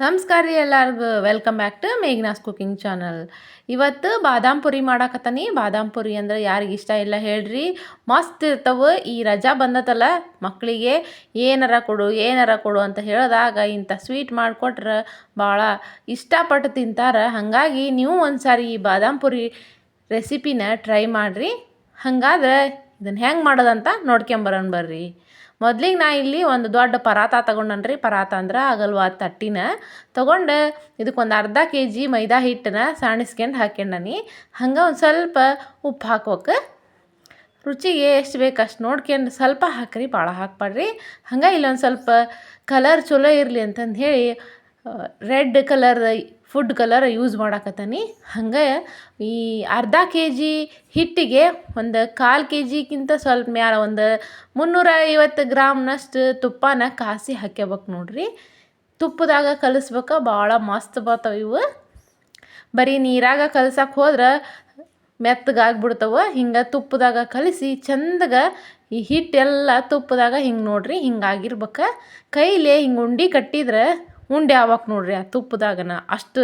ನಮಸ್ಕಾರ ರೀ ಎಲ್ಲರಿಗೂ welcome back to Meghna's cooking channel. ಇವತ್ತು ಬಾದಾಮ್ ಪುರಿ ಮಾಡಾಕತ್ತಾನಿ. ಬಾದಾಮ್ ಪುರಿ ಅಂದ್ರೆ ಯಾರಿಗೆ ಇಷ್ಟ ಇಲ್ಲ ಹೇಳ್ರಿ, ಮಸ್ತ್ ಇರ್ತವೆ. ಈ ರಜಾ ಬಂದತಲ್ಲ, ಮಕ್ಕಳಿಗೆ ಏನಾರ ಕೊಡು ಅಂತ ಹೇಳಿದಾಗ ಇಂಥ ಸ್ವೀಟ್ ಮಾಡಿಕೊಟ್ರೆ ಭಾಳ ಇಷ್ಟಪಟ್ಟು ತಿಂತಾರೆ. ಹಾಗಾಗಿ ನೀವು ಒಂದ್ಸಾರಿ ಈ ಬಾದಾಮ್ ಪುರಿ ರೆಸಿಪಿನ ಟ್ರೈ ಮಾಡಿರಿ. ಹಾಗಾದ್ರೆ ಇದನ್ನು ಹೆಂಗೆ ಮಾಡೋದಂತ ನೋಡ್ಕೊಂಬರೋಣ ಬರ್ರಿ. ಮೊದ್ಲಿಗೆ ನಾ ಇಲ್ಲಿ ಒಂದು ದೊಡ್ಡ ಪರಾತ ತೊಗೊಂಡನ್ರಿ. ಪರಾತ ಅಂದ್ರೆ ಆಗಲ್ವಾ ತಟ್ಟಿನ ತೊಗೊಂಡು ಇದಕ್ಕೊಂದು ಅರ್ಧ kg ಮೈದಾ ಹಿಟ್ಟನ್ನ ಸಾಣಿಸ್ಕೊಂಡು ಹಾಕ್ಯಂಡನಿ. ಹಂಗೆ ಒಂದು ಸ್ವಲ್ಪ ಉಪ್ಪು ಹಾಕ್ಬೇಕು. ರುಚಿಗೆ ಎಷ್ಟು ಬೇಕು ಅಷ್ಟು ನೋಡ್ಕೊಂಡು ಸ್ವಲ್ಪ ಹಾಕ್ರಿ, ಭಾಳ ಹಾಕ್ಬೇಡ್ರಿ. ಹಂಗೆ ಇಲ್ಲೊಂದು ಸ್ವಲ್ಪ ಕಲರ್ ಚಲೋ ಇರಲಿ ಅಂತಂದು ಹೇಳಿ red colour food colour use ಮಾಡಾಕತ್ತಾನಿ. ಹಂಗೆ ಈ ಅರ್ಧ kg ಹಿಟ್ಟಿಗೆ ಒಂದು 1/4 kgಕ್ಕಿಂತ ಸ್ವಲ್ಪ ಮ್ಯಾಲ ಒಂದು 350 ಗ್ರಾಮ್ನಷ್ಟು ತುಪ್ಪನ ಕಾಸಿ ಹಾಕ್ಯಬೇಕು ನೋಡ್ರಿ. ತುಪ್ಪದಾಗ ಕಲಿಸ್ಬೇಕು, ಭಾಳ ಮಸ್ತ್ ಬರ್ತಾವೆ ಇವು. ಬರೀ ನೀರಾಗ ಕಲ್ಸಕ್ಕೆ ಹೋದ್ರೆ ಮೆತ್ತಗಾಗ್ಬಿಡ್ತಾವೆ. ಹಿಂಗೆ ತುಪ್ಪದಾಗ ಕಲಿಸಿ ಚಂದಗೆ ಈ ಹಿಟ್ಟೆಲ್ಲ ತುಪ್ಪದಾಗ ಹಿಂಗೆ ನೋಡ್ರಿ ಹಿಂಗಾಗಿರ್ಬೇಕು. ಕೈಲೇ ಹಿಂಗೆ ಉಂಡೆ ಕಟ್ಟಿದ್ರೆ ಉಂಡೆ ಆಗ್ಬೇಕು ನೋಡ್ರಿ. ಆ ತುಪ್ಪದಾಗನ ಅಷ್ಟು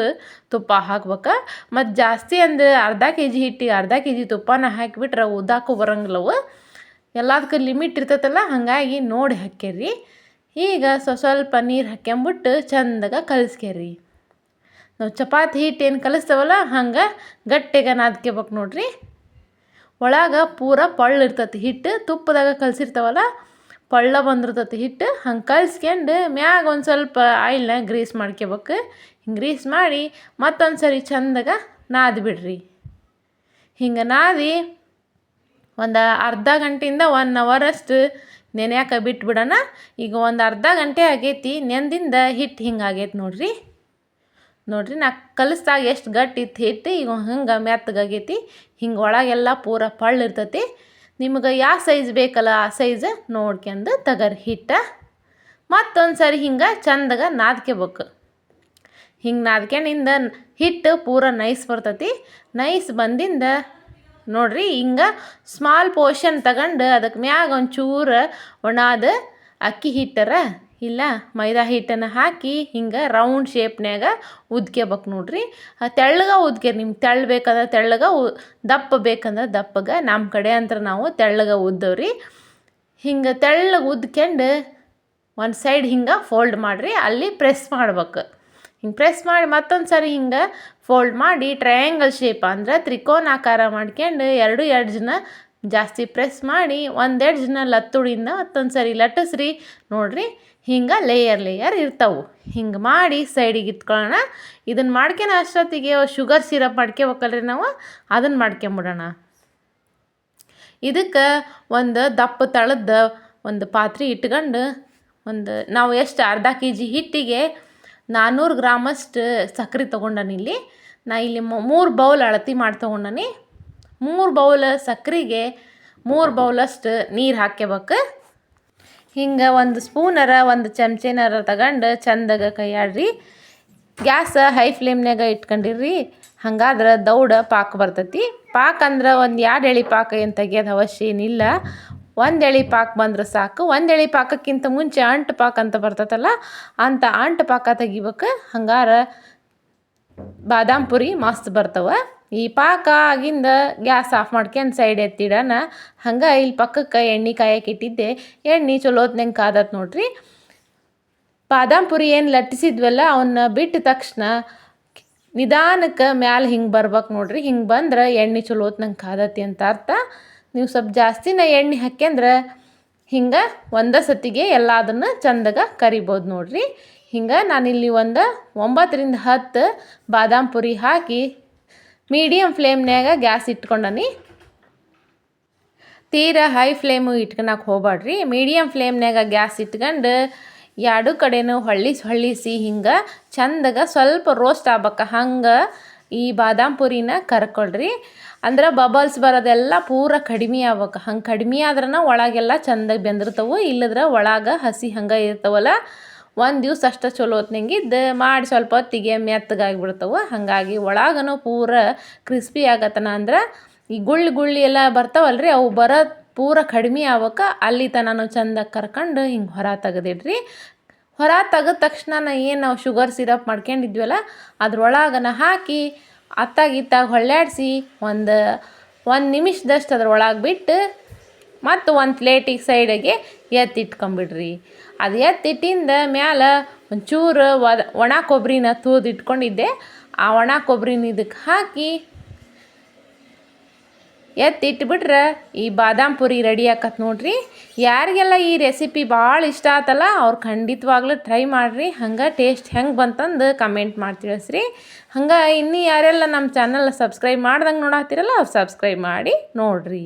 ತುಪ್ಪ ಹಾಕ್ಬೇಕು. ಮತ್ತು ಜಾಸ್ತಿ ಅಂದ್ರೆ ಅರ್ಧ kg ಹಿಟ್ಟಿಗೆ ಅರ್ಧ kg ತುಪ್ಪನ ಹಾಕಿಬಿಟ್ರೆ ಉದ್ದಾಕು ಬರೋಂಗಿಲ್ಲವು. ಎಲ್ಲದಕ್ಕೂ ಲಿಮಿಟ್ ಇರ್ತೈತಲ್ಲ, ಹಾಗಾಗಿ ನೋಡಿ ಹಾಕ್ಯರಿ. ಈಗ ಸ್ವಲ್ಪ ನೀರು ಹಾಕ್ಯಂಬಿಟ್ಟು ಚಂದಾಗ ಕಲಿಸ್ಕ್ಯಾರಿ. ನಾವು ಚಪಾತಿ ಹಿಟ್ಟು ಏನು ಕಲಿಸ್ತೇವಲ್ಲ ಹಂಗೆ ಗಟ್ಟಿಗೆ ನಾದ್ಕೋಬೇಕು ನೋಡ್ರಿ. ಒಳಗೆ ಪೂರ ಪಳ್ಳು ಇರ್ತೈತಿ ಹಿಟ್ಟು. ತುಪ್ಪದಾಗ ಕಲಸಿರ್ತಾವಲ್ಲ ಪಳ್ಳ ಬಂದಿರ್ತೈತಿ ಹಿಟ್ಟು. ಹಂಗೆ ಕಲಿಸ್ಕೊಂಡು ಮ್ಯಾಗ ಒಂದು ಸ್ವಲ್ಪ ಆಯಿಲ್ನ ಗ್ರೀಸ್ ಮಾಡ್ಕೋಬೇಕು. ಹಿಂಗೆ ಗ್ರೀಸ್ ಮಾಡಿ ಮತ್ತೊಂದು ಸರಿ ಚಂದಾಗ ನಾದಿ ಬಿಡ್ರಿ. ಹಿಂಗೆ ನಾದಿ ಒಂದು ಅರ್ಧ ಗಂಟೆಯಿಂದ 1 ಅವರಷ್ಟು ನೆನೆಯಾಕ ಬಿಟ್ಬಿಡೋಣ. ಈಗ ಒಂದು ಅರ್ಧ ಗಂಟೆ ಆಗೈತಿ ನೆಂದಿಂದ ಹಿಟ್ಟು ಹಿಂಗೆ ಆಗೈತಿ ನೋಡ್ರಿ. ನಾ ಕಲಿಸ್ದಾಗ ಎಷ್ಟು ಗಟ್ಟಿ ಇತ್ತು ಹಿಟ್ಟು, ಈಗ ಹಿಂಗೆ ಮೆತ್ತಗಾಗೈತಿ. ಹಿಂಗೆ ಒಳಗೆಲ್ಲ ಪೂರ ಪಳ್ಳು ಇರ್ತೈತಿ. ನಿಮ್ಗೆ ಯಾವ ಸೈಜ್ ಬೇಕಲ್ಲ ಆ ಸೈಜ್ ನೋಡ್ಕೊಂಡು ತಗರಿ ಹಿಟ್ಟು. ಮತ್ತೊಂದು ಸರಿ ಹಿಂಗೆ ಚಂದಾಗ ನಾದ್ಕೋಬೇಕು. ಹಿಂಗೆ ನಾದ್ಕೊಂಡಿಂದ ಹಿಟ್ಟು ಪೂರ ನೈಸ್ ಬರ್ತೈತಿ. ನೈಸ್ ಬಂದಿಂದ ನೋಡ್ರಿ ಹಿಂಗೆ ಸ್ಮಾಲ್ ಪೋರ್ಷನ್ ತಗೊಂಡು ಅದಕ್ಕೆ ಮ್ಯಾಗ ಒಂಚೂರು ಒಣಾದ ಅಕ್ಕಿ ಹಿಟ್ಟರ ಇಲ್ಲ ಮೈದಾ ಹಿಟ್ಟನ್ನು ಹಾಕಿ ಹಿಂಗೆ ರೌಂಡ್ ಶೇಪ್ನ್ಯಾಗ ಉದ್ಕೋಬೇಕು ನೋಡ್ರಿ. ತೆಳ್ಳಗೆ ಉದ್ಕೇರಿ. ನಿಮ್ಗೆ ತೆಳ್ಳು ಬೇಕಂದ್ರೆ ತೆಳ್ಳಗೆ, ದಪ್ಪ ಬೇಕಂದ್ರೆ ದಪ್ಪಗೆ. ನಮ್ಮ ಕಡೆ ಅಂತ ನಾವು ತೆಳ್ಳಗೆ ಉದ್ದವ್ರಿ. ಹಿಂಗೆ ತೆಳ್ಳಗೆ ಉದ್ಕೊಂಡು ಒಂದು ಸೈಡ್ ಹಿಂಗೆ ಫೋಲ್ಡ್ ಮಾಡಿರಿ. ಅಲ್ಲಿ ಪ್ರೆಸ್ ಮಾಡ್ಬೇಕು. ಹಿಂಗೆ ಪ್ರೆಸ್ ಮಾಡಿ ಮತ್ತೊಂದು ಸರಿ ಹಿಂಗೆ ಫೋಲ್ಡ್ ಮಾಡಿ ಟ್ರಯಾಂಗಲ್ ಶೇಪ್ ಅಂದ್ರೆ ತ್ರಿಕೋನಾಕಾರ ಮಾಡ್ಕೊಂಡು ಎರಡು ಎಡ್ಜನ್ನ ಜಾಸ್ತಿ ಪ್ರೆಸ್ ಮಾಡಿ ಒಂದು ಎಡ್ಜನ್ನ ಲತ್ತುಡಿಯಿಂದ ಮತ್ತೊಂದು ಸರಿ ಲಟ್ಟಿಸ್ರಿ ನೋಡ್ರಿ. ಹಿಂಗೆ ಲೇಯರ್ ಇರ್ತಾವೆ. ಹಿಂಗೆ ಮಾಡಿ ಸೈಡಿಗೆ ಇಟ್ಕೊಳ್ಳೋಣ. ಇದನ್ನು ಮಾಡ್ಕೊಳ ಅಷ್ಟೊತ್ತಿಗೆ ಶುಗರ್ ಸಿರಪ್ ಮಾಡ್ಕೋಬೇಕಲ್ರಿ ನಾವು, ಅದನ್ನು ಮಾಡ್ಕೊಂಬಿಡೋಣ. ಇದಕ್ಕೆ ಒಂದು ದಪ್ಪ ತಳದ ಒಂದು ಪಾತ್ರೆ ಇಟ್ಕೊಂಡು ನಾವು ಎಷ್ಟು ಅರ್ಧ kg ಹಿಟ್ಟಿಗೆ 400 ಗ್ರಾಮಷ್ಟು ಸಕ್ಕರೆ ತೊಗೊಂಡನಿಲ್ಲಿ. ನಾ ಇಲ್ಲಿ 3 ಬೌಲ್ ಅಳತಿ ಮಾಡಿ ತೊಗೊಂಡನಿ. 3 ಬೌಲ್ ಸಕ್ಕರೆಗೆ 3 ಬೌಲಷ್ಟು ನೀರು ಹಾಕ್ಕೋಬೇಕು. ಹಿಂಗೆ ಒಂದು ಸ್ಪೂನರ ಒಂದು ಚಮಚೆನರ ತಗೊಂಡು ಚಂದಾಗ ಕೈಯಾಡ್ರಿ. Gas high ಫ್ಲೇಮ್ನಾಗ ಇಟ್ಕೊಂಡಿರ್ರಿ. ಹಂಗಾದ್ರೆ ದೌಡ ಪಾಕ ಬರ್ತೈತಿ. ಪಾಕ ಅಂದ್ರೆ ಒಂದು 2 ಎಳೆ ಪಾಕ ಏನು ತೆಗಿಯೋದು ಅವಶ್ಯ ಏನಿಲ್ಲ. 1 ಎಳೆ ಪಾಕ ಬಂದ್ರೆ ಸಾಕು. 1 ಎಳೆ ಪಾಕಕ್ಕಿಂತ ಮುಂಚೆ ಅಂಟು ಪಾಕ ಅಂತ ಬರ್ತೈತಲ್ಲ, ಅಂಥ ಅಂಟು ಪಾಕ ತೆಗಿಬೇಕು. ಹಂಗಾರೆ ಬಾದಾಮ್ ಪುರಿ ಮಸ್ತ್ ಬರ್ತವೆ. ಈ ಪಾಕ ಆಗಿಂದ ಗ್ಯಾಸ್ ಆಫ್ ಮಾಡ್ಕೊಂಡು ಸೈಡ್ ಎತ್ತಿಡೋಣ. ಹಂಗೆ ಇಲ್ಲಿ ಪಕ್ಕಕ್ಕೆ ಎಣ್ಣೆ ಕಾಯಕ್ಕೆ ಇಟ್ಟಿದ್ದೆ. ಎಣ್ಣೆ ಚಲೋ ಹೊತ್ನಂಗೆ ಕಾದತ್ ನೋಡ್ರಿ. ಬಾದಾಮ್ ಪುರಿ ಏನು ಲಟ್ಟಿಸಿದ್ವಲ್ಲ ಅವನ್ನ ಬಿಟ್ಟ ತಕ್ಷಣ ನಿಧಾನಕ್ಕೆ ಮ್ಯಾಲೆ ಹಿಂಗೆ ಬರ್ಬೇಕು ನೋಡ್ರಿ. ಹಿಂಗೆ ಬಂದ್ರೆ ಎಣ್ಣೆ ಚಲೋ ಹೊತ್ನಂಗೆ ಕಾದತಿ ಅಂತ ಅರ್ಥ. ನೀವು ಸ್ವಲ್ಪ ಜಾಸ್ತಿನ ಎಣ್ಣೆ ಹಾಕ್ಯಂದ್ರೆ ಹಿಂಗೆ ಒಂದೇ ಸತಿಗೆ ಎಲ್ಲದನ್ನು ಚಂದಾಗ ಕರಿಬೋದು ನೋಡ್ರಿ. ಹಿಂಗೆ ನಾನಿಲ್ಲಿ ಒಂದು 9 ರಿಂದ 10 ಬಾದಾಮ್ ಪುರಿ ಹಾಕಿ ಮೀಡಿಯಮ್ ಫ್ಲೇಮ್ನ್ಯಾಗ ಗ್ಯಾಸ್ ಇಟ್ಕೊಂಡನಿ. ತೀರಾ ಹೈ ಫ್ಲೇಮು ಇಟ್ಕೊಳಕ್ಕೆ ಹೋಗ್ಬೇಡ್ರಿ. ಮೀಡಿಯಮ್ ಫ್ಲೇಮ್ನ್ಯಾಗ ಗ್ಯಾಸ್ ಇಟ್ಕೊಂಡು 2 ಕಡೆನೂ ಹೊಳ್ಳಿಸಿ ಹಿಂಗೆ ಚಂದಾಗ ಸ್ವಲ್ಪ ರೋಸ್ಟ್ ಆಗ್ಬೇಕು. ಹಂಗೆ ಈ ಬಾದಾಮ್ ಪುರಿನ ಕರ್ಕೊಳ್ರಿ. ಅಂದ್ರೆ ಬಬಲ್ಸ್ ಬರೋದೆಲ್ಲ ಪೂರ ಕಡಿಮೆ ಆಗ್ಬೇಕು. ಹಂಗೆ ಕಡಿಮೆ ಆದ್ರೂ ಒಳಗೆಲ್ಲ ಚಂದಾಗಿ ಬೆಂದಿರ್ತವೆ. ಇಲ್ಲದ್ರೆ ಒಳಗೆ ಹಸಿ ಹಂಗೆ ಇರ್ತವಲ್ಲ. ಒಂದು ದಿವ್ಸ ಅಷ್ಟು ಚಲೋ ಹೊತ್ನಂಗಿದ್ದು ಮಾಡಿ ಸ್ವಲ್ಪ ಹೊತ್ತಿಗೆ ಮೆತ್ತಗಾಗಿಬಿಡ್ತವೆ. ಹಾಗಾಗಿ ಒಳಗನೂ ಪೂರ ಕ್ರಿಸ್ಪಿ ಆಗತ್ತನ ಅಂದ್ರೆ ಈ ಗುಳ್ಳಿ ಎಲ್ಲ ಬರ್ತಾವಲ್ರಿ, ಅವು ಪೂರ ಕಡಿಮೆ ಆಗ್ಬೇಕು. ಅಲ್ಲಿ ತನಕ ಚಂದಾಗಿ ಕರ್ಕೊಂಡು ಹಿಂಗೆ ಹೊರ ತೆಗೆದಿಡ್ರಿ. ಹೊರ ತೆಗೆದ ತಕ್ಷಣ ಏನು ನಾವು ಶುಗರ್ ಸಿರಪ್ ಮಾಡ್ಕೊಂಡಿದ್ವಲ್ಲ ಅದ್ರೊಳಗನ ಹಾಕಿ ಅತ್ತಾಗಿತ್ತಾಗ ಹೊಳ್ಯಾಡಿಸಿ ಒಂದು ನಿಮಿಷದಷ್ಟು ಅದ್ರೊಳಗೆ ಬಿಟ್ಟು ಮತ್ತು ಒಂದು ಪ್ಲೇಟಿಗೆ ಸೈಡಿಗೆ ಎತ್ತಿಟ್ಕೊಂಬಿಡ್ರಿ. ಅದು ಎತ್ತಿಟ್ಟಿಂದ ಮ್ಯಾಲೆ ಒಂಚೂರು ಒಣ ಕೊಬ್ಬರಿನ ಇಟ್ಕೊಂಡಿದ್ದೆ. ಆ ಒಣ ಕೊಬ್ಬರಿನ ಇದಕ್ಕೆ ಹಾಕಿ ಎತ್ತಿಟ್ಬಿಟ್ರೆ ಈ ಬಾದಾಮ್ ಪುರಿ ರೆಡಿ ಆಕತ್ ನೋಡ್ರಿ. ಯಾರಿಗೆಲ್ಲ ಈ ರೆಸಿಪಿ ಭಾಳ ಇಷ್ಟ ಆತಲ್ಲ ಅವ್ರು ಖಂಡಿತವಾಗ್ಲೂ ಟ್ರೈ ಮಾಡಿರಿ. ಹಂಗೆ ಟೇಸ್ಟ್ ಹೆಂಗೆ ಬಂತಂದು ಕಮೆಂಟ್ ಮಾಡಿ ತಿಳಿಸ್ರಿ. ಹಂಗೆ ಇನ್ನೂ ಯಾರೆಲ್ಲ ನಮ್ಮ ಚಾನಲ್ ಸಬ್ಸ್ಕ್ರೈಬ್ ಮಾಡ್ದಂಗೆ ನೋಡಾತಿರಲ್ಲ ಅವ್ರು ಸಬ್ಸ್ಕ್ರೈಬ್ ಮಾಡಿ ನೋಡಿರಿ.